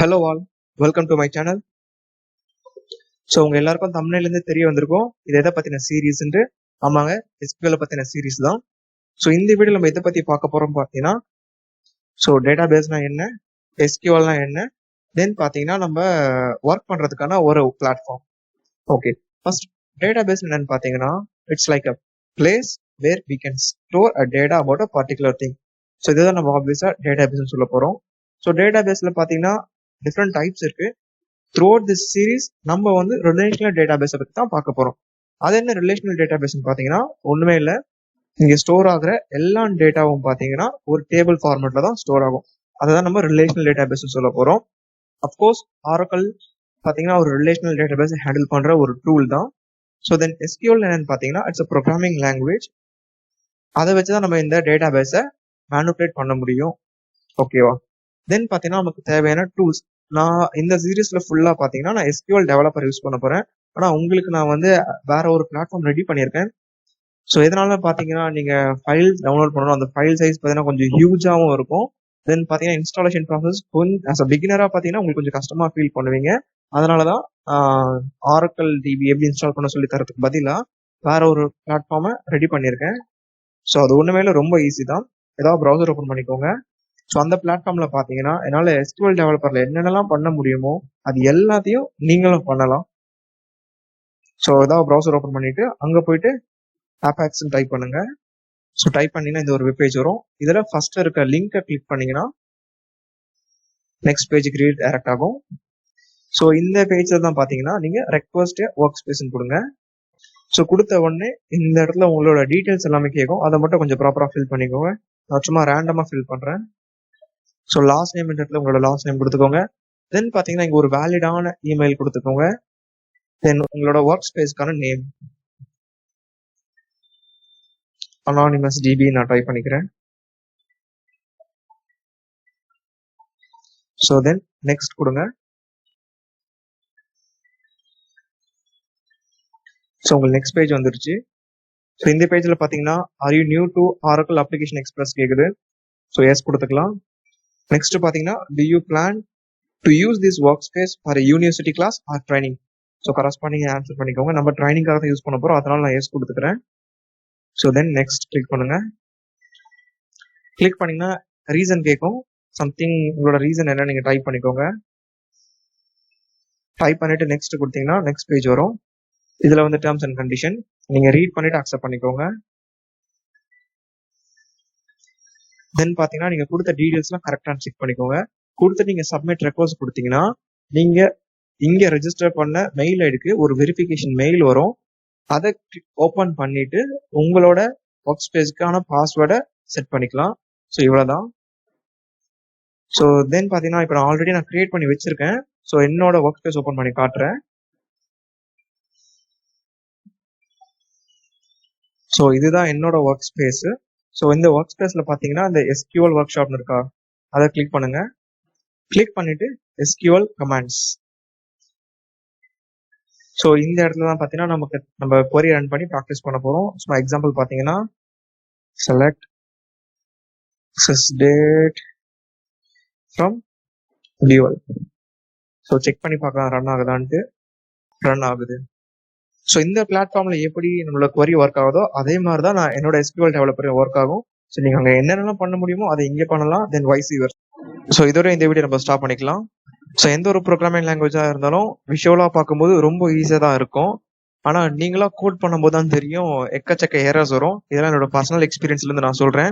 Hello all, welcome to my channel. So உங்க எல்லாருக்கும் தமிழ்லேருந்து தெரிய வந்திருக்கும் இது எதை பத்தின சீரீஸ்ன்ட்டு. ஆமாங்க, SQL பத்தின சீரீஸ் தான். ஸோ இந்த வீடியோ நம்ம எதை பத்தி பார்க்க போறோம் பார்த்தீங்கன்னா, ஸோ டேட்டா பேஸ்னா என்ன, SQLனா என்ன, தென் பார்த்தீங்கன்னா நம்ம ஒர்க் பண்றதுக்கான ஒரு platform. Okay, first database என்னன்னு பார்த்தீங்கன்னா, it's like a place where we can store a data about a particular thing. So இதுதான் நம்ம ஆப்வியஸா டேட்டா பேஸ்னு சொல்ல போறோம். ஸோ டேட்டா பேஸ்ல பார்த்தீங்கன்னா டிஃப்ரெண்ட் டைப்ஸ் இருக்கு. த்ரூஅவுட் திஸ் சீரீஸ் நம்ம வந்து ரிலேஷனல் டேட்டாபேஸை பற்றி தான் பார்க்க போறோம். அது என்ன ரிலேஷனல் டேட்டாபேஸ்னு பார்த்தீங்கன்னா, ஒண்ணுமே இல்லை, இங்க ஸ்டோர் ஆகுற எல்லா டேட்டாவும் பார்த்தீங்கன்னா ஒரு டேபிள் ஃபார்மேட்ல தான் ஸ்டோர் ஆகும். அதுதான் நம்ம ரிலேஷனல் டேட்டாபேஸ் சொல்ல போறோம். அப்கோர்ஸ் ஆரக்கிள் பார்த்தீங்கன்னா ஒரு ரிலேஷனல் டேட்டாபேஸ் ஹேண்டில் பண்ற ஒரு டூல் தான். ஸோ தென் SQL என்னன்னு பார்த்தீங்கன்னா இட்ஸ் அ ப்ரோக்ராமிங் லாங்குவேஜ். அதை வச்சு தான் நம்ம இந்த டேட்டாபேஸை மேனுபுலேட் பண்ண முடியும். ஓகேவா? தென் பார்த்தீங்கன்னா நமக்கு தேவையான டூல்ஸ். நான் இந்த சீரீஸ்ல ஃபுல்லா பாத்தீங்கன்னா நான் SQL டெவலப்பர் யூஸ் பண்ண போறேன். ஆனா உங்களுக்கு நான் வந்து வேற ஒரு பிளாட்ஃபார்ம் ரெடி பண்ணியிருக்கேன். ஸோ இதனால பாத்தீங்கன்னா நீங்க ஃபைல் டவுன்லோட் பண்ணணும். அந்த ஃபைல் சைஸ் பாத்தீங்கன்னா கொஞ்சம் ஹியூஜாவும் இருக்கும். தென் பாத்தீங்கன்னா இன்ஸ்டாலேஷன் ப்ராசஸ் கொஞ்சம் ஆஸ் அ பிகினரா பாத்தீங்கன்னா உங்களுக்கு கொஞ்சம் கஷ்டமா ஃபீல் பண்ணுவீங்க. அதனாலதான் ஆரக்கிள் டிபி எப்படி இன்ஸ்டால் பண்ண சொல்லி தரதுக்கு பதிலா வேற ஒரு பிளாட்ஃபார்மை ரெடி பண்ணியிருக்கேன். ஸோ அது ஒண்ணுமே ரொம்ப ஈஸி தான். ஏதாவது ப்ரௌசர் ஓப்பன் பண்ணிக்கோங்க. ஸோ அந்த பிளாட்ஃபார்ம்ல பாத்தீங்கன்னா என்னால SQL டெவலப்பர்ல என்னென்னலாம் பண்ண முடியுமோ அது எல்லாத்தையும் நீங்களும் பண்ணலாம். ஸோ ஏதாவது ப்ரௌசர் ஓப்பன் பண்ணிட்டு அங்க போயிட்டு ஆப்பாக்ஸ் டைப் பண்ணுங்க. ஸோ டைப் பண்ணீங்கன்னா இந்த ஒரு வெப் பேஜ் வரும். இதுல ஃபர்ஸ்ட் இருக்க லிங்கை கிளிக் பண்ணீங்கன்னா நெக்ஸ்ட் பேஜுக்கு ரீடைரக்ட் ஆகும். ஸோ இந்த பேஜ்ல தான் பாத்தீங்கன்னா நீங்க ரெக்வஸ்ட் ஒர்க் ஸ்பேஸ் கொடுங்க. ஸோ கொடுத்த உடனே இந்த இடத்துல உங்களோட டீடைல்ஸ் எல்லாமே கேட்கும். அதை மட்டும் கொஞ்சம் ப்ராப்பரா ஃபில் பண்ணிக்கோங்க. நான் சும்மா ரேண்டமா ஃபில் பண்றேன். ஸோ லாஸ்ட் நேம் இடத்துல உங்களோட லாஸ்ட் நேம் கொடுத்துக்கோங்க. தென் பாத்தீங்கன்னா இங்க ஒரு வேலிடான இமெயில் கொடுத்துக்கோங்க. தென் உங்களோட ஒர்க் ஸ்பேஸ்க்கான நேம் அனானிமஸ் டிபி நான் டைப் பண்ணிக்கிறேன். ஸோ தென் நெக்ஸ்ட் கொடுங்க. ஸோ உங்களுக்கு நெக்ஸ்ட் பேஜ் வந்துருச்சு. ஸோ இந்த பேஜ்ல பாத்தீங்கன்னா are you new to Oracle application express கேக்குது. ஸோ எஸ் கொடுத்துக்கலாம். நெக்ஸ்ட் பாத்தீங்கன்னா do you plan to use this workspace for university class or training. So corresponding answer பண்ணிக்கோங்க. நம்ம ட்ரைனிங்காக தான் யூஸ் பண்ண போறோம், அதனால நான் எஸ் கொடுத்துக்கிறேன். ஸோ தென் நெக்ஸ்ட் கிளிக் பண்ணுங்க. கிளிக் பண்ணீங்கன்னா ரீசன் கேட்கும். சம்திங் உங்களோட ரீசன் என்ன நீங்க டைப் பண்ணிக்கோங்க. டைப் பண்ணிட்டு நெக்ஸ்ட் கொடுத்தீங்கன்னா நெக்ஸ்ட் பேஜ் வரும். இதுல வந்து டேர்ம்ஸ் அண்ட் கண்டிஷன் நீங்க ரீட் பண்ணிட்டு அக்செப்ட் பண்ணிக்கோங்க. தென் பாத்தீங்கன்னா நீங்க கொடுத்த டீடைல்ஸ்லாம் கரெக்டான செக் பண்ணிக்கோங்க. கொடுத்து நீங்க சப்மிட் ரெக்வஸ்ட் கொடுத்தீங்கன்னா நீங்க இங்க ரெஜிஸ்டர் பண்ண மெயில் ஐடிக்கு ஒரு வெரிஃபிகேஷன் மெயில் வரும். அதை ஓபன் பண்ணிட்டு உங்களோட ஒர்க் ஸ்பேஸ்க்கான பாஸ்வேர்டை செட் பண்ணிக்கலாம். ஸோ இவ்வளவுதான். ஸோ தென் பாத்தீங்கன்னா இப்போ நான் ஆல்ரெடி கிரியேட் பண்ணி வச்சிருக்கேன். ஸோ என்னோட ஒர்க் ஸ்பேஸ் ஓபன் பண்ணி காட்டுறேன். ஸோ இதுதான் என்னோட ஒர்க் ஸ்பேஸ். ஸோ இந்த ஒர்க் ஸ்பேஸ்ல பாத்தீங்கன்னா இந்த SQL ஒர்க் ஷாப்னு இருக்கா, அதை கிளிக் பண்ணுங்க. கிளிக் பண்ணிட்டு SQL கமாண்ட்ஸ். ஸோ இந்த இடத்துல தான் பாத்தீங்கன்னா நம்ம query ரன் பண்ணி ப்ராக்டிஸ் பண்ண போறோம். ஸோ எக்ஸாம்பிள் பாத்தீங்கன்னா select access date from dual. So check பண்ணி பார்க்கலாம் ரன் ஆகுதான்ட்டு. ரன் ஆகுது. ஸோ இந்த பிளாட்ஃபார்ம்ல எப்படி நம்மளோட query ஒர்க் ஆகுதோ அதே மாதிரி தான் நான் என்னோட SQL டெவலப்பர் ஒர்க் ஆகும். ஸோ நீங்க அங்க என்னென்னலாம் பண்ண முடியுமோ அதை இங்கே பண்ணலாம். தென் வைஸ் யுவர். ஸோ இதோட இந்த வீடியோ நம்ம ஸ்டாப் பண்ணிக்கலாம். ஸோ எந்த ஒரு ப்ரோக்ராமிங் லாங்குவேஜா இருந்தாலும் விஷுவலா பார்க்கும்போது ரொம்ப ஈஸியா தான் இருக்கும். ஆனா நீங்களா கோட் பண்ணும்போது தான் தெரியும் எக்கச்சக்க எரர்ஸ் வரும். இதெல்லாம் என்னோட பர்சனல் எக்ஸ்பீரியன்ஸ்ல இருந்து நான் சொல்றேன்.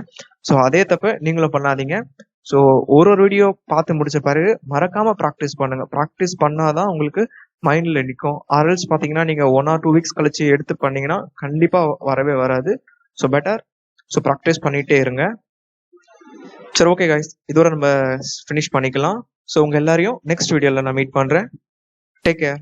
ஸோ அதே தப்பு நீங்களும் பண்ணாதீங்க. ஸோ ஒரு வீடியோ பார்த்து முடிச்ச பிறகு மறக்காம ப்ராக்டிஸ் பண்ணுங்க. ப்ராக்டிஸ் பண்ணாதான் உங்களுக்கு மைண்ட்ல நிற்கும். ஆர்எல்ஸ் பாத்தீங்கன்னா நீங்க 1 or 2 weeks கழிச்சு எடுத்து பண்ணீங்கன்னா கண்டிப்பா வரவே வராது. So better. ஸோ ப்ராக்டிஸ் பண்ணிட்டே இருங்க. சரி, ஓகே கைஸ், இதோட நம்ம ஃபினிஷ் பண்ணிக்கலாம். ஸோ உங்க எல்லாரையும் நெக்ஸ்ட் வீடியோல நான் மீட் பண்றேன். Take care.